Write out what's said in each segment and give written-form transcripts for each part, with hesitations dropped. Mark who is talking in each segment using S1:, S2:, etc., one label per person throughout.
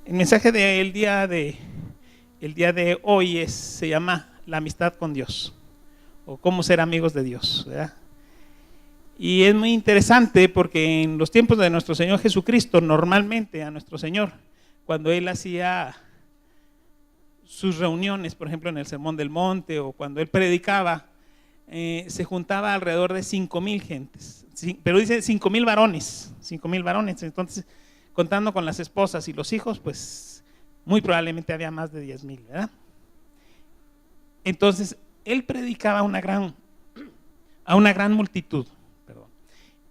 S1: El mensaje del día de hoy se llama la amistad con Dios, o cómo ser amigos de Dios, ¿verdad? Y es muy interesante porque en los tiempos de nuestro Señor Jesucristo, normalmente a nuestro Señor, cuando Él hacía sus reuniones, por ejemplo en el Sermón del Monte, o cuando Él predicaba, se juntaba alrededor de 5,000 gentes, pero dice 5,000 varones, entonces contando con las esposas y los hijos, pues muy probablemente había más de 10,000, ¿verdad? Entonces, Él predicaba a una gran multitud,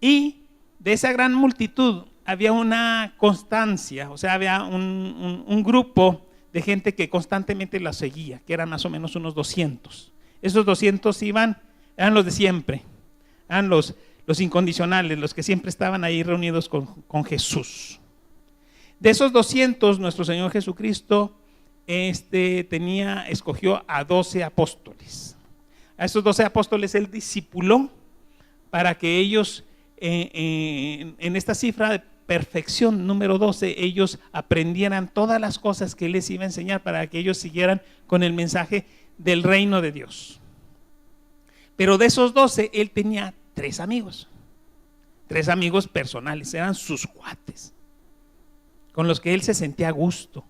S1: y de esa gran multitud había una constancia, o sea, había un grupo de gente que constantemente la seguía, que eran más o menos unos 200. Esos 200 eran los de siempre, eran los incondicionales, los que siempre estaban ahí reunidos con Jesús. De esos 200, nuestro Señor Jesucristo escogió a 12 apóstoles. A esos 12 apóstoles Él discipuló para que ellos, en esta cifra de perfección número 12, ellos aprendieran todas las cosas que Él les iba a enseñar para que ellos siguieran con el mensaje del reino de Dios. Pero de esos 12, Él tenía 3 amigos personales, eran sus cuates, con los que Él se sentía a gusto,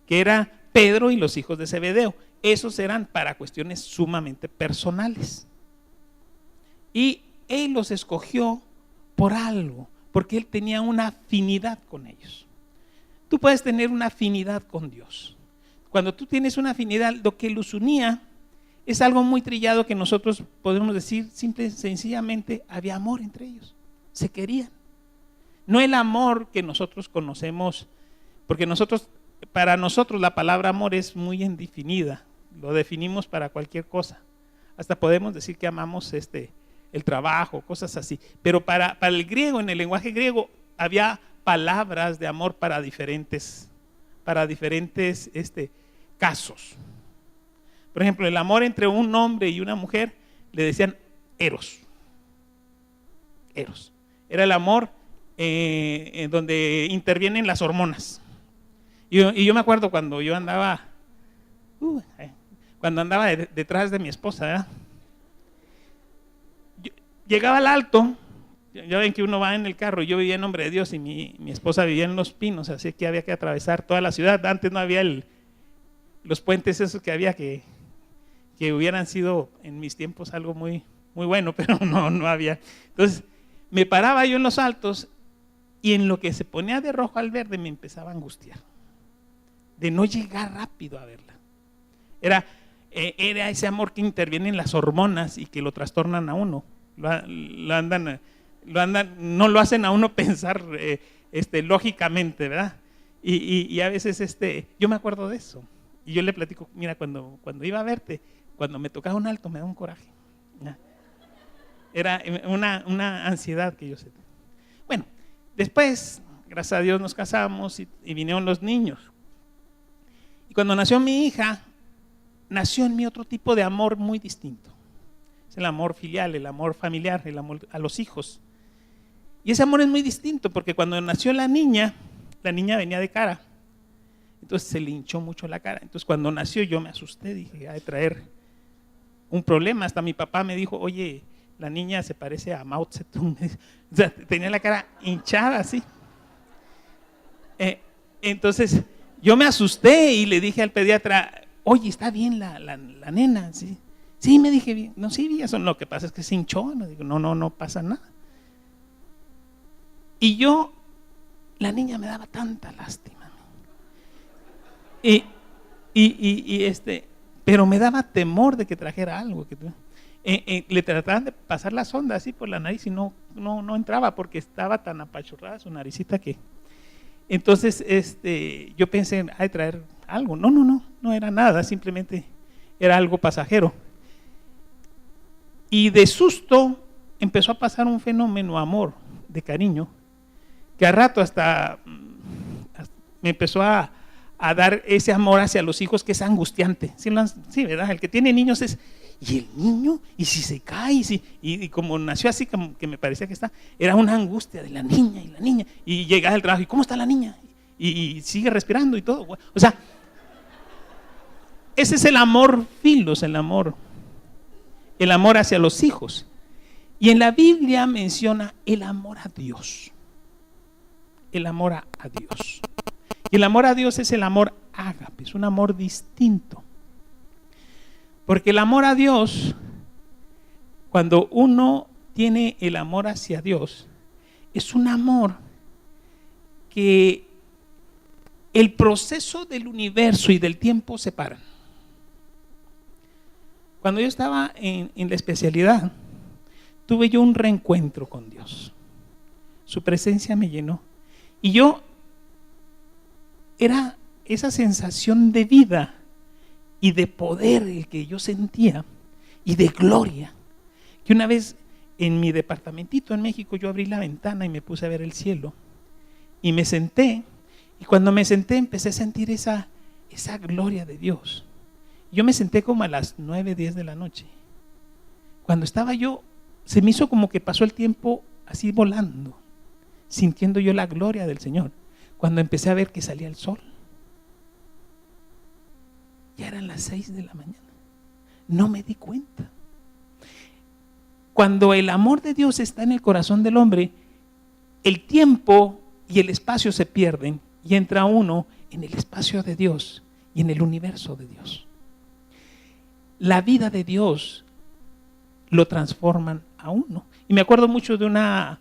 S1: que era Pedro y los hijos de Zebedeo. Esos eran para cuestiones sumamente personales. Y Él los escogió por algo, porque Él tenía una afinidad con ellos. Tú puedes tener una afinidad con Dios. Cuando tú tienes una afinidad, lo que los unía es algo muy trillado que nosotros podemos decir, simple y sencillamente, había amor entre ellos, se querían. No el amor que nosotros conocemos, porque para nosotros la palabra amor es muy indefinida, lo definimos para cualquier cosa. Hasta podemos decir que amamos el trabajo, cosas así. Pero para el griego, en el lenguaje griego, había palabras de amor para diferentes casos. Por ejemplo, el amor entre un hombre y una mujer le decían eros. Era el amor en donde intervienen las hormonas. Y yo me acuerdo cuando yo andaba detrás de mi esposa, ¿verdad? Llegaba al Alto, ya ven que uno va en el carro, yo vivía en Nombre de Dios y mi esposa vivía en Los Pinos, así que había que atravesar toda la ciudad. Antes no había los puentes esos que había que hubieran sido en mis tiempos algo muy, muy bueno, pero no había. Entonces me paraba yo en los altos y en lo que se ponía de rojo al verde me empezaba a angustiar de no llegar rápido a verla. Era ese amor que interviene en las hormonas y que lo trastornan a uno. No lo hacen a uno pensar lógicamente, ¿verdad? Y a veces yo me acuerdo de eso. Y yo le platico, mira, cuando iba a verte, cuando me tocaba un alto me daba un coraje. Era una ansiedad que yo sentía. Bueno, después, gracias a Dios, nos casamos y vinieron los niños. Y cuando nació mi hija, nació en mí otro tipo de amor muy distinto. Es el amor filial, el amor familiar, el amor a los hijos. Y ese amor es muy distinto porque cuando nació la niña venía de cara. Entonces se le hinchó mucho la cara. Entonces cuando nació yo me asusté, dije, ha de traer un problema. Hasta mi papá me dijo, oye, la niña se parece a Mao Zedong. O sea, tenía la cara hinchada así. Entonces yo me asusté y le dije al pediatra, oye, ¿está bien la nena? ¿Sí? Sí, me dije bien. No, sí, eso lo que pasa es que se hinchó. No, digo, no pasa nada. Y la niña me daba tanta lástima. Pero me daba temor de que trajera algo. Le trataban de pasar la sonda así por la nariz y no entraba porque estaba tan apachurrada su naricita que. Entonces yo pensé, hay de traer algo. No era nada, simplemente era algo pasajero. Y de susto empezó a pasar un fenómeno amor, de cariño, que a rato hasta me empezó a dar ese amor hacia los hijos que es angustiante. Sí, ¿verdad? El que tiene niños es, ¿y el niño? ¿Y si se cae? Y como nació así, como que me parecía que era una angustia de la niña. Y llegaba al trabajo, ¿y cómo está la niña? y sigue respirando y todo. O sea, ese es el amor filos, el amor hacia los hijos. Y en la Biblia menciona el amor a Dios. El amor a Dios. Y el amor a Dios es el amor ágape, es un amor distinto. Porque el amor a Dios, cuando uno tiene el amor hacia Dios, es un amor que el proceso del universo y del tiempo separan. Cuando yo estaba en la especialidad, tuve yo un reencuentro con Dios. Su presencia me llenó. Y yo era esa sensación de vida y de poder el que yo sentía y de gloria, que una vez en mi departamentito en México yo abrí la ventana y me puse a ver el cielo y me senté, y cuando me senté empecé a sentir esa gloria de Dios. Yo me senté como a las 9, 10 de la noche. Cuando estaba yo, se me hizo como que pasó el tiempo así volando, sintiendo yo la gloria del Señor. Cuando empecé a ver que salía el sol, ya eran las 6 de la mañana. No me di cuenta. Cuando el amor de Dios está en el corazón del hombre, el tiempo y el espacio se pierden y entra uno en el espacio de Dios y en el universo de Dios. La vida de Dios lo transforman a uno. Y me acuerdo mucho de una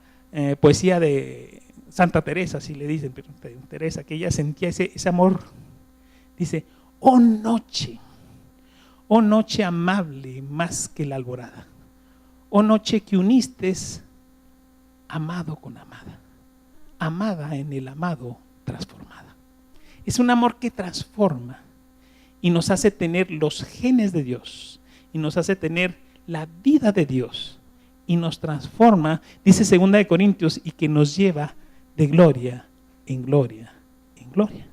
S1: poesía de Santa Teresa, si le dicen, pero Teresa, que ella sentía ese amor. Dice: oh noche amable más que la alborada, oh noche que unistes amado con amada, amada en el amado transformada. Es un amor que transforma y nos hace tener los genes de Dios y nos hace tener la vida de Dios y nos transforma, dice 2 Corintios, y que nos lleva de gloria en gloria en gloria,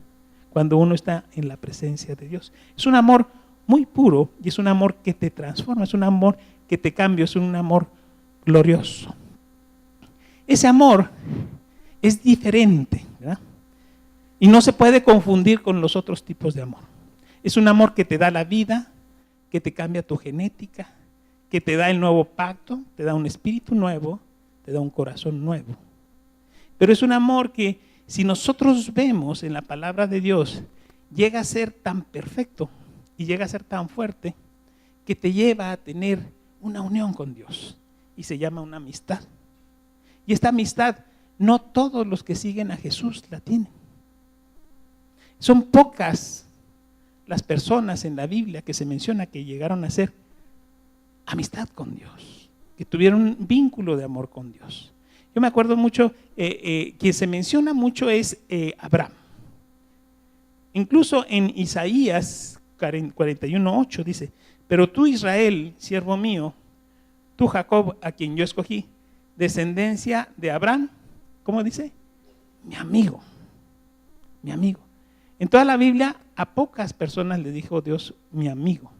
S1: cuando uno está en la presencia de Dios. Es un amor muy puro y es un amor que te transforma, es un amor que te cambia, es un amor glorioso. Ese amor es diferente, ¿verdad? Y no se puede confundir con los otros tipos de amor. Es un amor que te da la vida, que te cambia tu genética, que te da el nuevo pacto, te da un espíritu nuevo, te da un corazón nuevo. Pero es un amor que, si nosotros vemos en la palabra de Dios, llega a ser tan perfecto y llega a ser tan fuerte que te lleva a tener una unión con Dios y se llama una amistad. Y esta amistad no todos los que siguen a Jesús la tienen. Son pocas las personas en la Biblia que se menciona que llegaron a ser amistad con Dios, que tuvieron un vínculo de amor con Dios. Yo me acuerdo mucho, quien se menciona mucho es Abraham. Incluso en Isaías 41:8 dice: pero tú, Israel, siervo mío, tú, Jacob, a quien yo escogí, descendencia de Abraham, ¿cómo dice? Mi amigo, mi amigo. En toda la Biblia a pocas personas le dijo Dios mi amigo.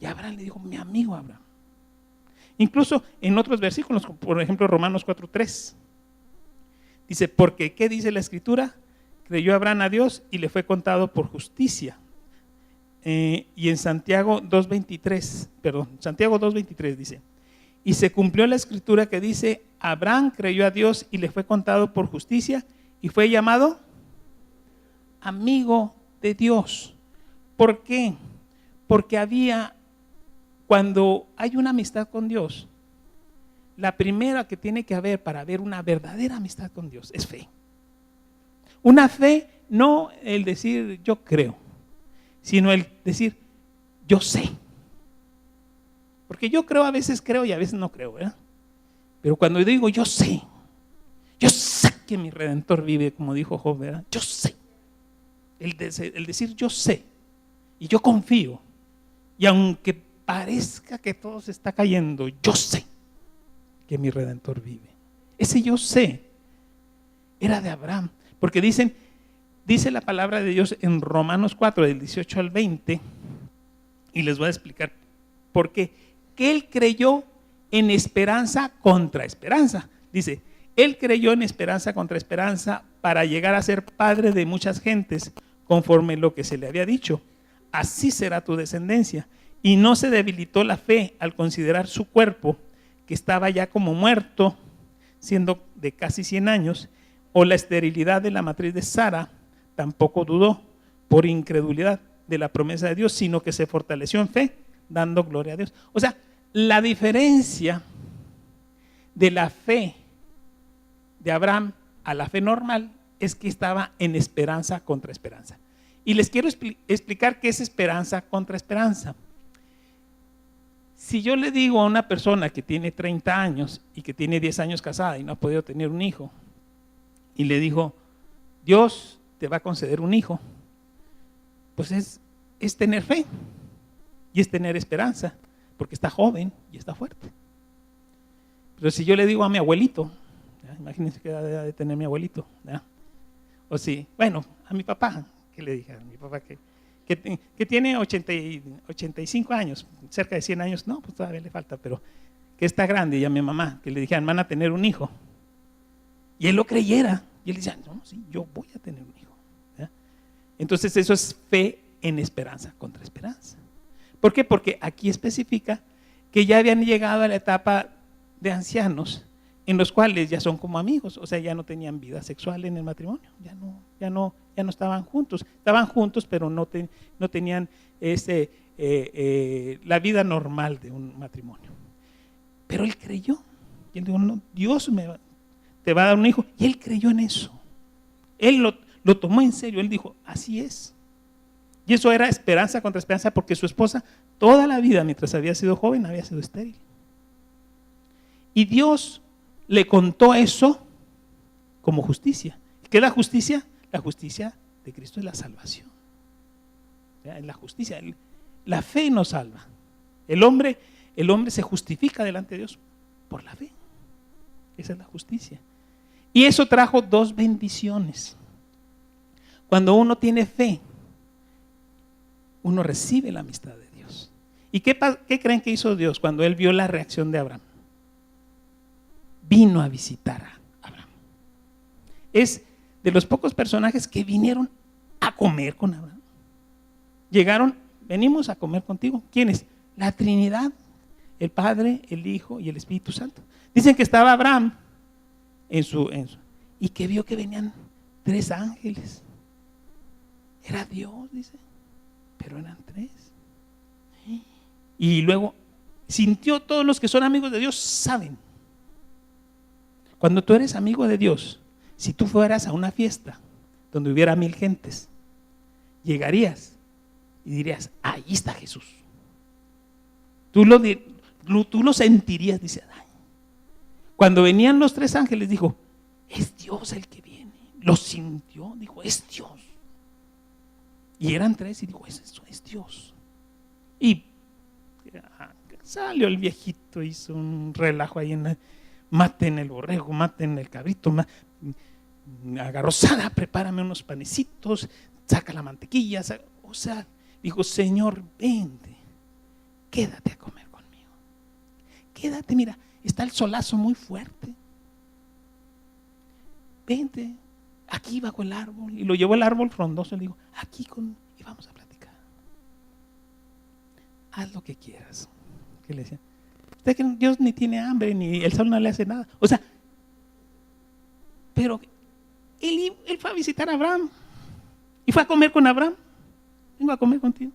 S1: Y Abraham le dijo mi amigo Abraham. Incluso en otros versículos, por ejemplo Romanos 4:3, dice: porque ¿qué dice la Escritura? Creyó Abraham a Dios y le fue contado por justicia. Y en Santiago 2:23 dice: y se cumplió la Escritura que dice: Abraham creyó a Dios y le fue contado por justicia y fue llamado amigo de Dios. ¿Por qué? Porque cuando hay una amistad con Dios, la primera que tiene que haber para haber una verdadera amistad con Dios es fe. Una fe, no el decir yo creo, sino el decir yo sé. Porque yo creo, a veces creo y a veces no creo, ¿verdad? Pero cuando yo digo yo sé que mi Redentor vive, como dijo Job, ¿verdad? Yo sé. El decir yo sé y yo confío, y aunque parezca que todo se está cayendo, yo sé que mi Redentor vive. Ese yo sé era de Abraham, porque dice la palabra de Dios en Romanos 4, del 18 al 20, y les voy a explicar por qué. Que él creyó en esperanza contra esperanza. Dice: Él creyó en esperanza contra esperanza para llegar a ser padre de muchas gentes, conforme lo que se le había dicho. Así será tu descendencia. Y no se debilitó la fe al considerar su cuerpo, que estaba ya como muerto, siendo de casi 100 años, o la esterilidad de la matriz de Sara. Tampoco dudó por incredulidad de la promesa de Dios, sino que se fortaleció en fe, dando gloria a Dios. O sea, la diferencia de la fe de Abraham a la fe normal es que estaba en esperanza contra esperanza. Y les quiero explicar qué es esperanza contra esperanza. Si yo le digo a una persona que tiene 30 años y que tiene 10 años casada y no ha podido tener un hijo, y le digo, Dios te va a conceder un hijo, pues es tener fe y es tener esperanza, porque está joven y está fuerte. Pero si yo le digo a mi abuelito, ¿ya? Imagínense qué edad de tener mi abuelito, ¿ya? O si, bueno, a mi papá, ¿qué le dije? A mi papá que tiene 85 años, cerca de 100 años, no, pues todavía le falta, pero que está grande, y a mi mamá, que le dijeran, van a tener un hijo, y él lo creyera, y él decía, no, sí, yo voy a tener un hijo, ¿ya? Entonces eso es fe en esperanza contra esperanza. ¿Por qué? Porque aquí especifica que ya habían llegado a la etapa de ancianos, en los cuales ya son como amigos, o sea, ya no tenían vida sexual en el matrimonio, ya no estaban juntos, pero no tenían la vida normal de un matrimonio. Pero él creyó, y él dijo, no, Dios te va a dar un hijo, y él creyó en eso, él lo tomó en serio, él dijo, así es. Y eso era esperanza contra esperanza, porque su esposa toda la vida, mientras había sido joven, había sido estéril. Y Dios le contó eso como justicia. ¿Qué es la justicia? La justicia de Cristo es la salvación. Es la justicia. La fe nos salva. El hombre se justifica delante de Dios por la fe. Esa es la justicia. Y eso trajo dos bendiciones. Cuando uno tiene fe, uno recibe la amistad de Dios. ¿Y qué creen que hizo Dios cuando Él vio la reacción de Abraham? Vino a visitar a Abraham. Es de los pocos personajes que vinieron a comer con Abraham. Llegaron, venimos a comer contigo. ¿Quiénes? La Trinidad, el Padre, el Hijo y el Espíritu Santo. Dicen que estaba Abraham y que vio que venían 3 ángeles. Era Dios, dice, pero eran 3. Y luego sintió, todos los que son amigos de Dios saben. Cuando tú eres amigo de Dios, si tú fueras a una fiesta donde hubiera 1000 gentes, llegarías y dirías, ahí está Jesús. Tú lo sentirías, dice. Ay. Cuando venían los 3 ángeles, dijo, es Dios el que viene. Lo sintió, dijo, es Dios. Y eran 3 y dijo, eso es Dios. Y salió el viejito, hizo un relajo ahí maten el borrego, maten el cabrito, agarró, Sara, prepárame unos panecitos, saca la mantequilla, o sea, dijo, Señor, vente, quédate a comer conmigo, quédate, mira, está el solazo muy fuerte, vente, aquí bajo el árbol, y lo llevó al árbol frondoso, le digo, y vamos a platicar, haz lo que quieras. ¿Qué le decía? Usted que Dios ni tiene hambre, ni el sol no le hace nada. O sea, pero él fue a visitar a Abraham y fue a comer con Abraham. Vengo a comer contigo.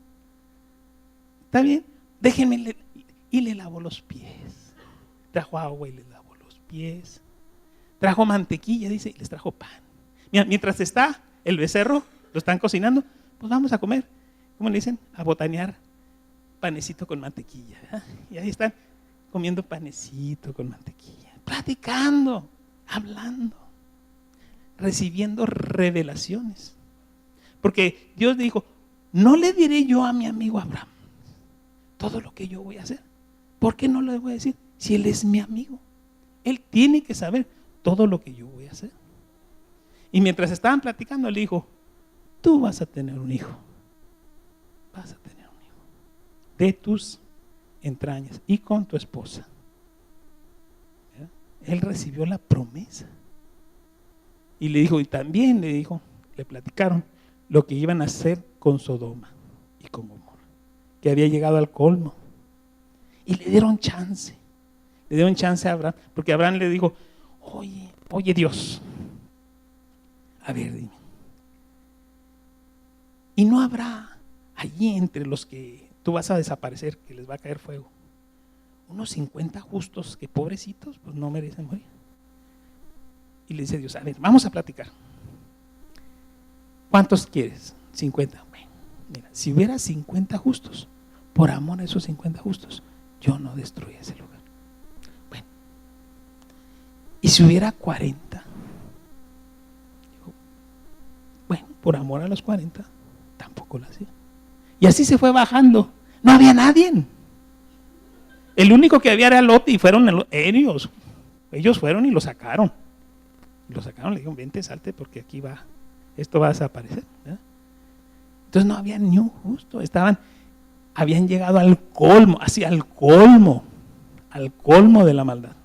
S1: ¿Está bien? Déjenme. Y le lavó los pies. Trajo agua y le lavó los pies. Trajo mantequilla, dice, y les trajo pan. Mira, mientras está el becerro, lo están cocinando, pues vamos a comer. ¿Cómo le dicen? A botanear panecito con mantequilla. ¿Verdad? Y ahí están comiendo panecito con mantequilla, platicando, hablando, recibiendo revelaciones. Porque Dios dijo, no le diré yo a mi amigo Abraham todo lo que yo voy a hacer. ¿Por qué no le voy a decir? Si él es mi amigo, él tiene que saber todo lo que yo voy a hacer. Y mientras estaban platicando, le dijo, tú vas a tener un hijo. Vas a tener un hijo de tus entrañas y con tu esposa. ¿Ya? él recibió la promesa. Y le dijo, y también le platicaron lo que iban a hacer con Sodoma y con Gomorra, que había llegado al colmo. Y le dieron chance a Abraham, porque Abraham le dijo, oye Dios, a ver, dime, ¿y no habrá allí entre los que tú vas a desaparecer, que les va a caer fuego, unos 50 justos que pobrecitos, pues no merecen morir? Y le dice Dios, a ver, vamos a platicar. ¿Cuántos quieres? 50. Bueno, mira, si hubiera 50 justos, por amor a esos 50 justos, yo no destruía ese lugar. Bueno, y si hubiera 40, bueno, por amor a los 40, tampoco lo hacía. Y así se fue bajando. No había nadie. El único que había era Lot y fueron ellos. Ellos fueron y lo sacaron. Le dijeron, vente, salte porque aquí esto va a desaparecer, ¿verdad? Entonces no había ni un justo, habían llegado al colmo, así al colmo de la maldad,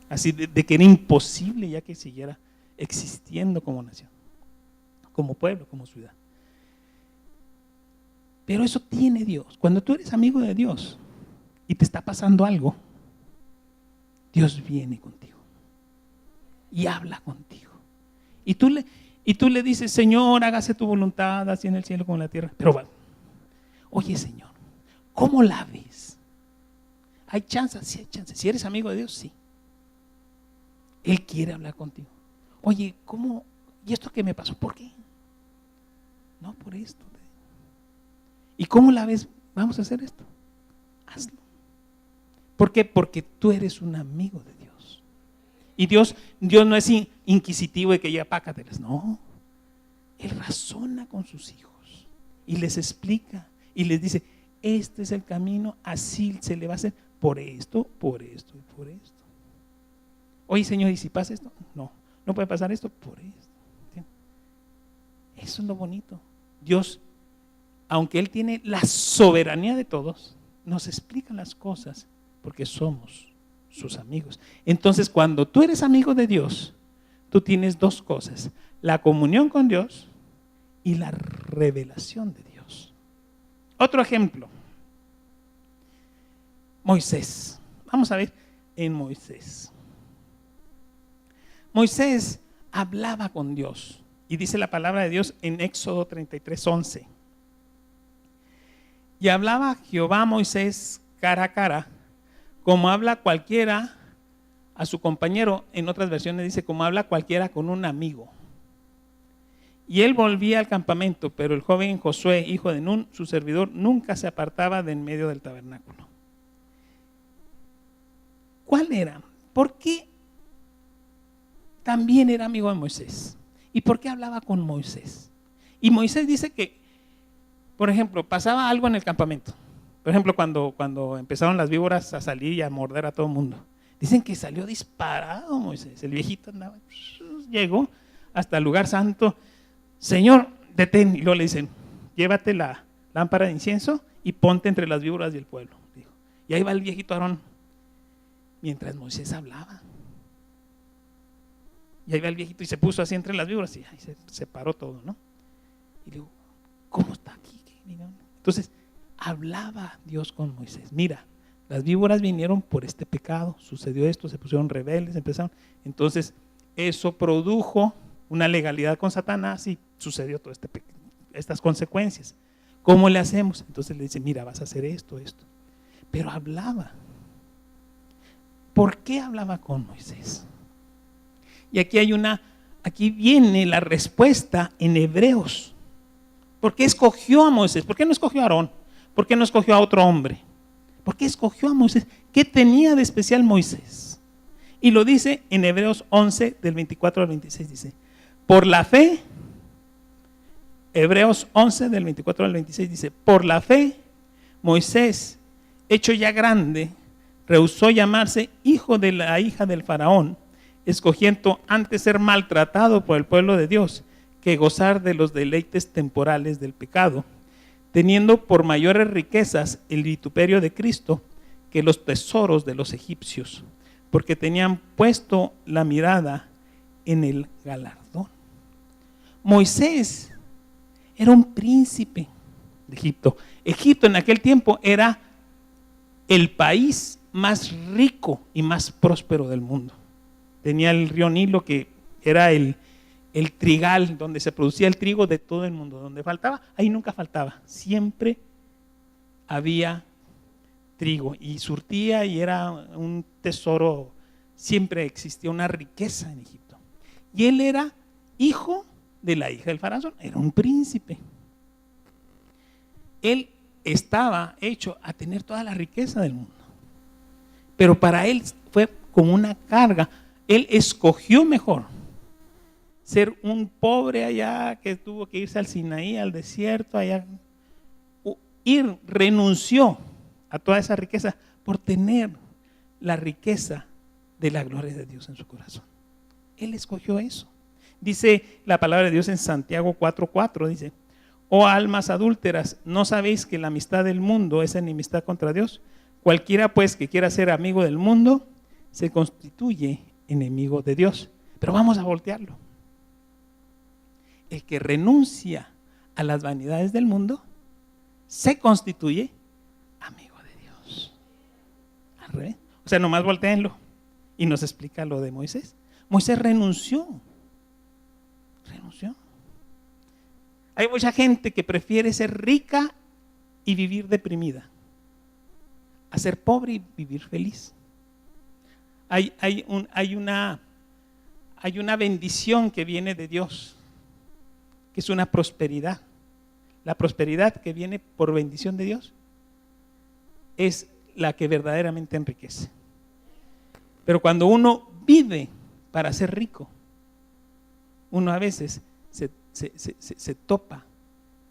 S1: así de que era imposible ya que siguiera existiendo como nación, como pueblo, como ciudad. Pero eso tiene Dios. Cuando tú eres amigo de Dios y te está pasando algo, Dios viene contigo y habla contigo. Y tú le dices, Señor, hágase tu voluntad, así en el cielo como en la tierra. Pero bueno, oye, Señor, ¿cómo la ves? ¿Hay chance? Sí hay chance. Si eres amigo de Dios, sí. Él quiere hablar contigo. Oye, ¿cómo? ¿Y esto qué me pasó? ¿Por qué? No, por esto. ¿Y cómo la ves? Vamos a hacer esto. Hazlo. ¿Por qué? Porque tú eres un amigo de Dios. Y Dios no es inquisitivo de que ya pácateles. No. Él razona con sus hijos y les explica y les dice, este es el camino, así se le va a hacer por esto y por esto. Oye, Señor, ¿y si pasa esto? No puede pasar esto por esto. ¿Entiendes? Eso es lo bonito. Dios, aunque Él tiene la soberanía de todos, nos explica las cosas porque somos sus amigos. Entonces, cuando tú eres amigo de Dios, tú tienes dos cosas: la comunión con Dios y la revelación de Dios. Otro ejemplo, Moisés. Vamos a ver en Moisés. Moisés hablaba con Dios y dice la palabra de Dios en Éxodo 33:11. Y hablaba Jehová a Moisés cara a cara, como habla cualquiera a su compañero. En otras versiones dice como habla cualquiera con un amigo. Y él volvía al campamento, pero el joven Josué, hijo de Nun, su servidor, nunca se apartaba de en medio del tabernáculo. ¿Cuál era? ¿Por qué también era amigo de Moisés? ¿Y por qué hablaba con Moisés? Y Moisés dice que, por ejemplo, pasaba algo en el campamento. Por ejemplo, cuando empezaron las víboras a salir y a morder a todo el mundo. Dicen que salió disparado Moisés. El viejito andaba, llegó hasta el lugar santo. Señor, detén. Y luego le dicen, llévate la lámpara de incienso y ponte entre las víboras y el pueblo. Dijo. Y ahí va el viejito Aarón, mientras Moisés hablaba. Y ahí va el viejito y se puso así entre las víboras y ahí se separó todo, ¿no? Y digo, ¿cómo está aquí? Entonces, hablaba Dios con Moisés. Mira, las víboras vinieron por este pecado, sucedió esto, se pusieron rebeldes, empezaron. Entonces, eso produjo una legalidad con Satanás y sucedió todo estas consecuencias. ¿Cómo le hacemos? Entonces le dice, mira, vas a hacer esto. Pero hablaba. ¿Por qué hablaba con Moisés? Y aquí viene la respuesta en Hebreos. ¿Por qué escogió a Moisés? ¿Por qué no escogió a Aarón? ¿Por qué no escogió a otro hombre? ¿Por qué escogió a Moisés? ¿Qué tenía de especial Moisés? Y lo dice en Hebreos 11, del 24 al 26, dice, por la fe, Hebreos 11, del 24 al 26, dice, por la fe, Moisés, hecho ya grande, rehusó llamarse hijo de la hija del faraón, escogiendo antes ser maltratado por el pueblo de Dios, que gozar de los deleites temporales del pecado, teniendo por mayores riquezas el vituperio de Cristo que los tesoros de los egipcios, porque tenían puesto la mirada en el galardón. Moisés era un príncipe de Egipto. Egipto en aquel tiempo era el país más rico y más próspero del mundo. Tenía el río Nilo, que era el trigal, donde se producía el trigo de todo el mundo. Donde faltaba, ahí nunca faltaba. Siempre había trigo y surtía, y era un tesoro. Siempre existía una riqueza en Egipto. Y él era hijo de la hija del faraón, era un príncipe. Él estaba hecho a tener toda la riqueza del mundo, pero para él fue como una carga. Él escogió mejor ser un pobre allá, que tuvo que irse al Sinaí, al desierto allá, renunció a toda esa riqueza por tener la riqueza de la gloria de Dios en su corazón. Él escogió eso. Dice la palabra de Dios en Santiago 4:4, dice: oh almas adúlteras, ¿no sabéis que la amistad del mundo es enemistad contra Dios? Cualquiera pues que quiera ser amigo del mundo se constituye enemigo de Dios. Pero vamos a voltearlo. El que renuncia a las vanidades del mundo se constituye amigo de Dios. Al revés. O sea, nomás voltéenlo y nos explica lo de Moisés. Moisés renunció. Hay mucha gente que prefiere ser rica y vivir deprimida a ser pobre y vivir feliz. Hay una bendición que viene de Dios, que es una prosperidad. La prosperidad que viene por bendición de Dios es la que verdaderamente enriquece. Pero cuando uno vive para ser rico, uno a veces se topa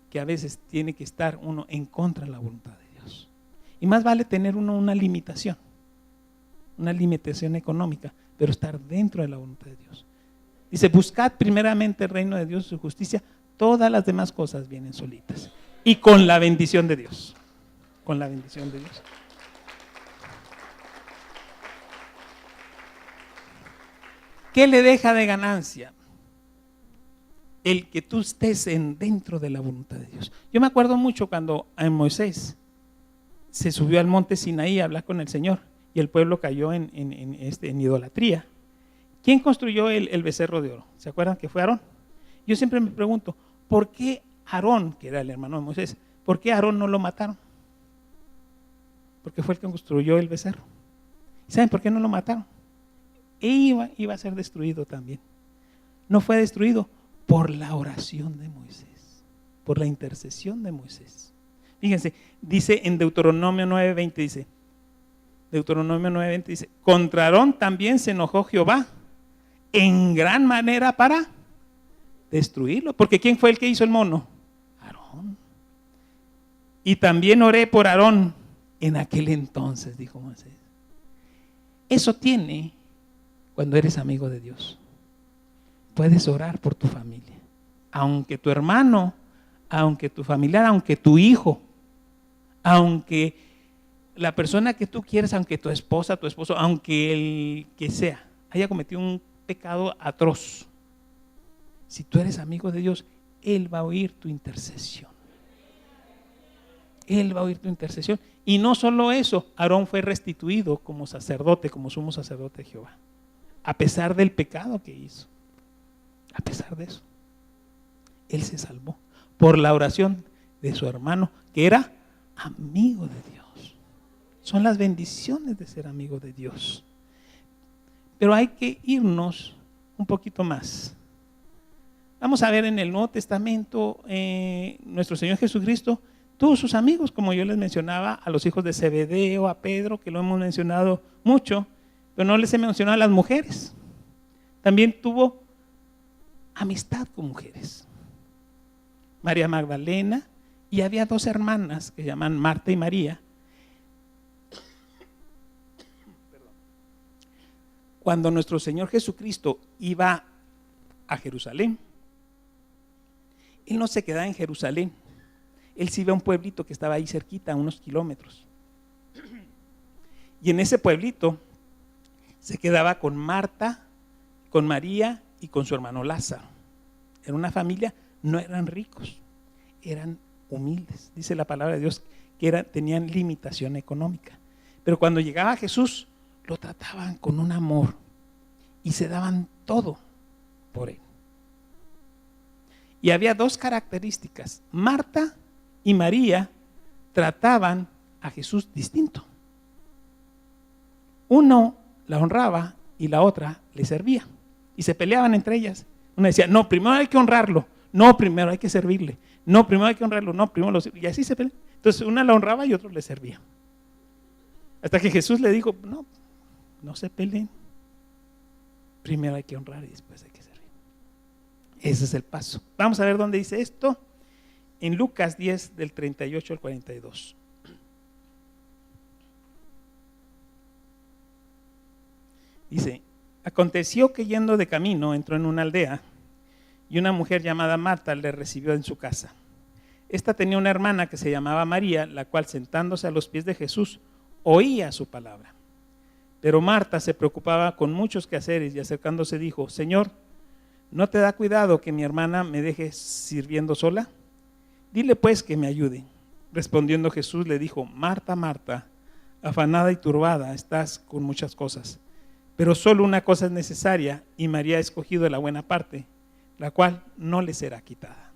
S1: que a veces tiene que estar uno en contra de la voluntad de Dios. Y más vale tener uno una limitación económica, pero estar dentro de la voluntad de Dios. Dice: buscad primeramente el reino de Dios y su justicia, todas las demás cosas vienen solitas. Y con la bendición de Dios. Con la bendición de Dios. ¿Qué le deja de ganancia? El que tú estés dentro de la voluntad de Dios. Yo me acuerdo mucho cuando Moisés se subió al monte Sinaí a hablar con el Señor y el pueblo cayó en idolatría. ¿Quién construyó el becerro de oro? ¿Se acuerdan que fue Aarón? Yo siempre me pregunto, ¿por qué Aarón, que era el hermano de Moisés, por qué Aarón no lo mataron? Porque fue el que construyó el becerro. ¿Saben por qué no lo mataron? Iba a ser destruido también. No fue destruido por la oración de Moisés, por la intercesión de Moisés. Fíjense, dice en Deuteronomio 9:20, dice: contra Aarón también se enojó Jehová en gran manera para destruirlo. Porque ¿quién fue el que hizo el mono? Aarón. Y también oré por Aarón en aquel entonces, dijo Moisés. Eso tiene cuando eres amigo de Dios. Puedes orar por tu familia, aunque tu hermano, aunque tu familiar, aunque tu hijo, aunque la persona que tú quieres, aunque tu esposa, tu esposo, aunque el que sea haya cometido un pecado atroz. Si tú eres amigo de Dios, Él va a oír tu intercesión. Él va a oír tu intercesión. Y no solo eso, Aarón fue restituido como sacerdote, como sumo sacerdote de Jehová, a pesar del pecado que hizo. A pesar de eso, él se salvó por la oración de su hermano, que era amigo de Dios. Son las bendiciones de ser amigo de Dios. Pero hay que irnos un poquito más. Vamos a ver en el Nuevo Testamento, nuestro Señor Jesucristo tuvo sus amigos, como yo les mencionaba, a los hijos de Zebedeo, a Pedro, que lo hemos mencionado mucho, pero no les he mencionado a las mujeres. También tuvo amistad con mujeres. María Magdalena, y había dos hermanas que se llaman Marta y María. Cuando nuestro Señor Jesucristo iba a Jerusalén, Él no se quedaba en Jerusalén. Él se iba a un pueblito que estaba ahí cerquita, a unos kilómetros. Y en ese pueblito se quedaba con Marta, con María y con su hermano Lázaro. Era una familia, no eran ricos, eran humildes. Dice la palabra de Dios que tenían limitación económica. Pero cuando llegaba Jesús, lo trataban con un amor y se daban todo por él. Y había dos características. Marta y María trataban a Jesús distinto. Uno la honraba y la otra le servía. Y se peleaban entre ellas. Una decía, no, primero hay que honrarlo. No, primero hay que servirle. No, primero hay que honrarlo. No, primero lo sirve. Y así se peleaban. Entonces una la honraba y otro le servía. Hasta que Jesús le dijo, no se peleen. Primero hay que honrar y después hay que servir. Ese es el paso. Vamos a ver dónde dice esto. En Lucas 10, del 38 al 42. Dice, aconteció que yendo de camino entró en una aldea y una mujer llamada Marta le recibió en su casa. Esta tenía una hermana que se llamaba María, la cual sentándose a los pies de Jesús oía su palabra. Pero Marta se preocupaba con muchos quehaceres y acercándose dijo, Señor, ¿no te da cuidado que mi hermana me deje sirviendo sola? Dile pues que me ayude. Respondiendo Jesús le dijo, Marta, Marta, afanada y turbada estás con muchas cosas, pero solo una cosa es necesaria y María ha escogido la buena parte, la cual no le será quitada.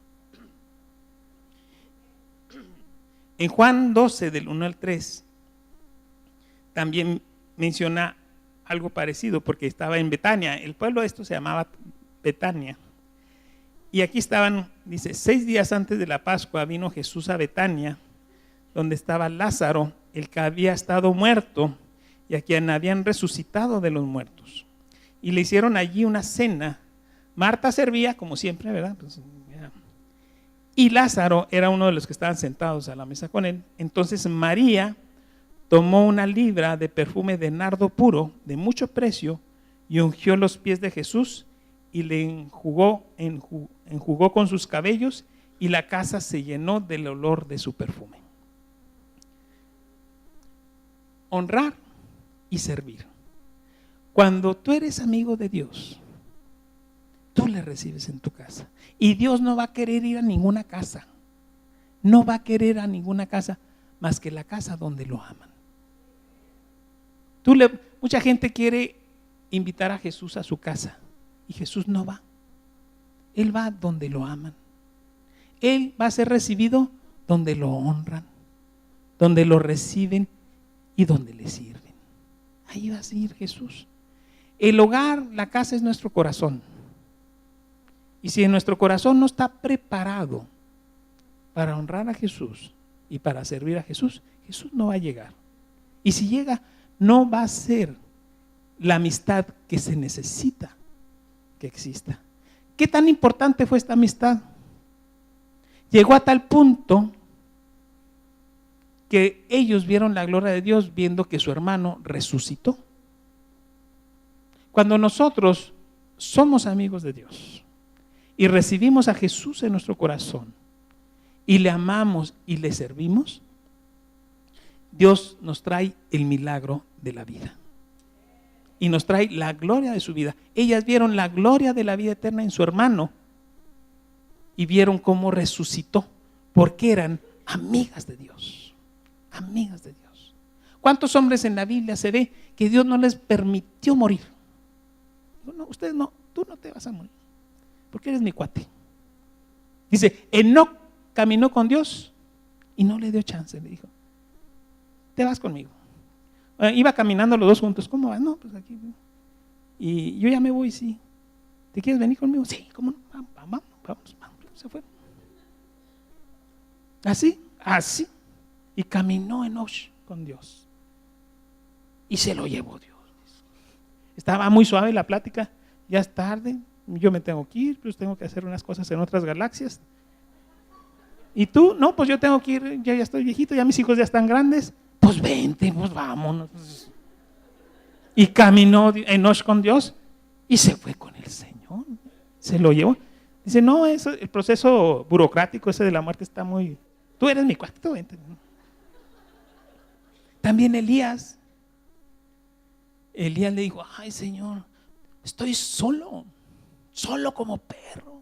S1: En Juan 12, del 1 al 3, también menciona algo parecido porque estaba en Betania. El pueblo esto se llamaba Betania. Y aquí estaban, dice, 6 días antes de la Pascua vino Jesús a Betania, donde estaba Lázaro, el que había estado muerto y a quien habían resucitado de los muertos. Y le hicieron allí una cena. Marta servía, como siempre, ¿verdad? Y Lázaro era uno de los que estaban sentados a la mesa con él. Entonces María tomó una libra de perfume de nardo puro, de mucho precio, y ungió los pies de Jesús y le enjugó con sus cabellos, y la casa se llenó del olor de su perfume. Honrar y servir. Cuando tú eres amigo de Dios, tú le recibes en tu casa. Y Dios no va a querer ir a ninguna casa. No va a querer a ninguna casa más que la casa donde lo aman. Mucha gente quiere invitar a Jesús a su casa y Jesús no va. Él va donde lo aman. Él va a ser recibido donde lo honran, donde lo reciben y donde le sirven. Ahí va a seguir Jesús. El hogar, la casa es nuestro corazón. Y si en nuestro corazón no está preparado para honrar a Jesús y para servir a Jesús, Jesús no va a llegar. Y si llega, no va a ser la amistad que se necesita que exista. ¿Qué tan importante fue esta amistad? Llegó a tal punto que ellos vieron la gloria de Dios viendo que su hermano resucitó. Cuando nosotros somos amigos de Dios y recibimos a Jesús en nuestro corazón y le amamos y le servimos, Dios nos trae el milagro de la vida y nos trae la gloria de su vida. Ellas vieron la gloria de la vida eterna en su hermano y vieron cómo resucitó porque eran amigas de Dios. Amigas de Dios. ¿Cuántos hombres en la Biblia se ve que Dios no les permitió morir? No, ustedes no, tú no te vas a morir porque eres mi cuate. Dice, Enoc caminó con Dios y no le dio chance, le dijo, te vas conmigo. Iba caminando los dos juntos. ¿Cómo vas? No, pues aquí. Y yo ya me voy, sí. ¿Te quieres venir conmigo? Sí, ¿cómo no? Vamos. Se fueron. Así. Y caminó Enoch con Dios. Y se lo llevó Dios. Estaba muy suave la plática. Ya es tarde. Yo me tengo que ir, pues tengo que hacer unas cosas en otras galaxias. ¿Y tú? No, pues yo tengo que ir. Ya estoy viejito, ya mis hijos ya están grandes. Pues vente, pues vámonos. Y caminó Enoch con Dios y se fue con el Señor. Se lo llevó. Dice, no, el proceso burocrático ese de la muerte está muy... Tú eres mi cuate, tú vente. También Elías Elías le dijo: ay, Señor, estoy solo como perro.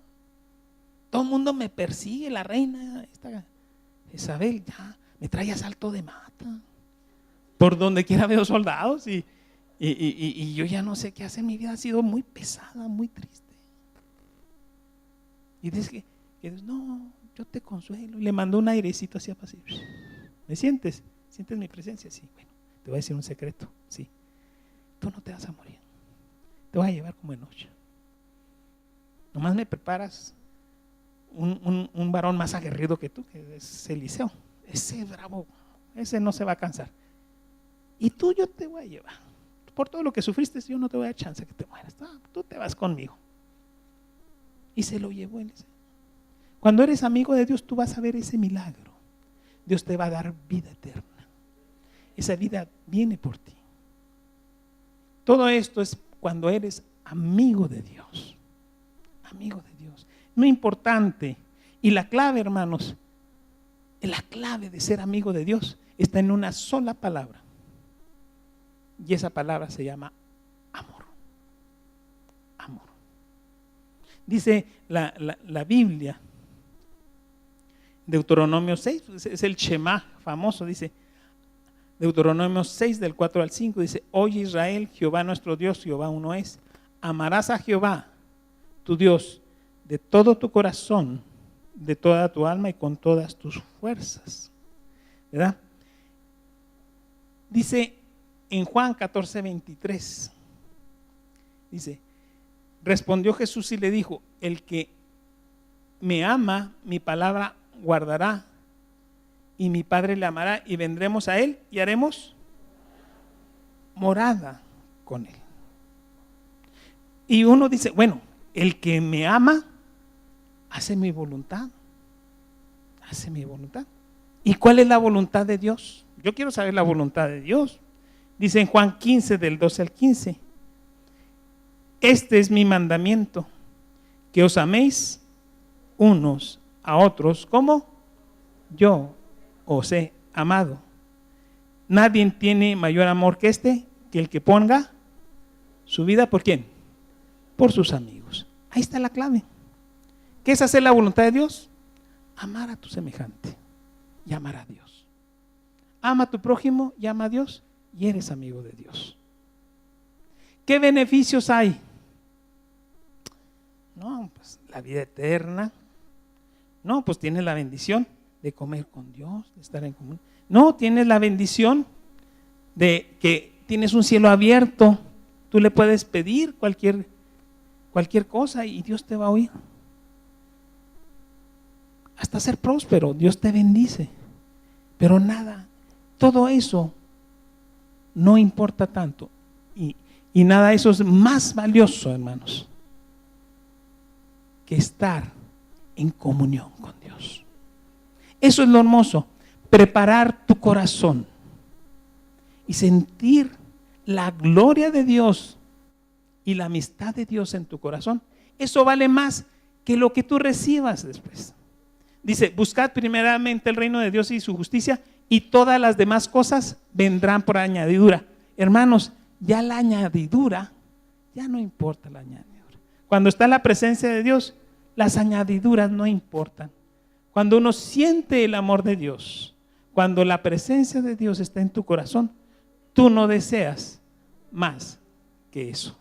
S1: Todo el mundo me persigue, la reina, esta Jezabel, ya me trae a salto de mata. Por donde quiera veo soldados y yo ya no sé qué hacer. Mi vida ha sido muy pesada, muy triste. Y dice que Dios: no, yo te consuelo. Y le mandó un airecito así, así. ¿Me sientes? ¿Sientes mi presencia? Sí. Bueno, te voy a decir un secreto. Sí. Tú no te vas a morir. Te voy a llevar como en noche. Nomás me preparas un varón más aguerrido que tú, que es Eliseo. Ese bravo, ese no se va a cansar. Y tú, yo te voy a llevar. Por todo lo que sufriste, yo no te voy a dar chance que te mueras. No, tú te vas conmigo. Y se lo llevó Eliseo. Cuando eres amigo de Dios, tú vas a ver ese milagro. Dios te va a dar vida eterna. Esa vida viene por ti. Todo esto es cuando eres amigo de Dios. Amigo de Dios. Muy importante. Y la clave, hermanos, la clave de ser amigo de Dios está en una sola palabra. Y esa palabra se llama amor. Amor. Dice la Biblia, Deuteronomio 6, es el Shema famoso, dice Deuteronomio 6 del 4 al 5, dice: oye Israel, Jehová nuestro Dios, Jehová uno es. Amarás a Jehová, tu Dios, de todo tu corazón, de toda tu alma y con todas tus fuerzas. ¿Verdad? Dice en Juan 14:23, dice: respondió Jesús y le dijo: el que me ama, mi palabra guardará, y mi Padre le amará, y vendremos a él y haremos morada con él. Y uno dice: bueno, el que me ama hace mi voluntad. Hace mi voluntad. ¿Y cuál es la voluntad de Dios? Yo quiero saber la voluntad de Dios. Dice en Juan 15, del 12 al 15: este es mi mandamiento, que os améis unos a otros como yo os he amado. Nadie tiene mayor amor que este, que el que ponga su vida, ¿por quién? Por sus amigos. Ahí está la clave. ¿Qué es hacer la voluntad de Dios? Amar a tu semejante y amar a Dios. Ama a tu prójimo y ama a Dios, y eres amigo de Dios. ¿Qué beneficios hay? No, pues la vida eterna. No, pues tienes la bendición de comer con Dios, de estar en común. No, tienes la bendición de que tienes un cielo abierto. Tú le puedes pedir cualquier cosa y Dios te va a oír. Hasta ser próspero, Dios te bendice. Pero nada, todo eso no importa tanto. Y nada de eso es más valioso, hermanos, que estar en comunión con Dios. Eso es lo hermoso, preparar tu corazón y sentir la gloria de Dios y la amistad de Dios en tu corazón. Eso vale más que lo que tú recibas después. Dice: buscad primeramente el reino de Dios y su justicia, y todas las demás cosas vendrán por añadidura. Hermanos, ya la añadidura, ya no importa la añadidura. Cuando está en la presencia de Dios, las añadiduras no importan. Cuando uno siente el amor de Dios, cuando la presencia de Dios está en tu corazón, tú no deseas más que eso.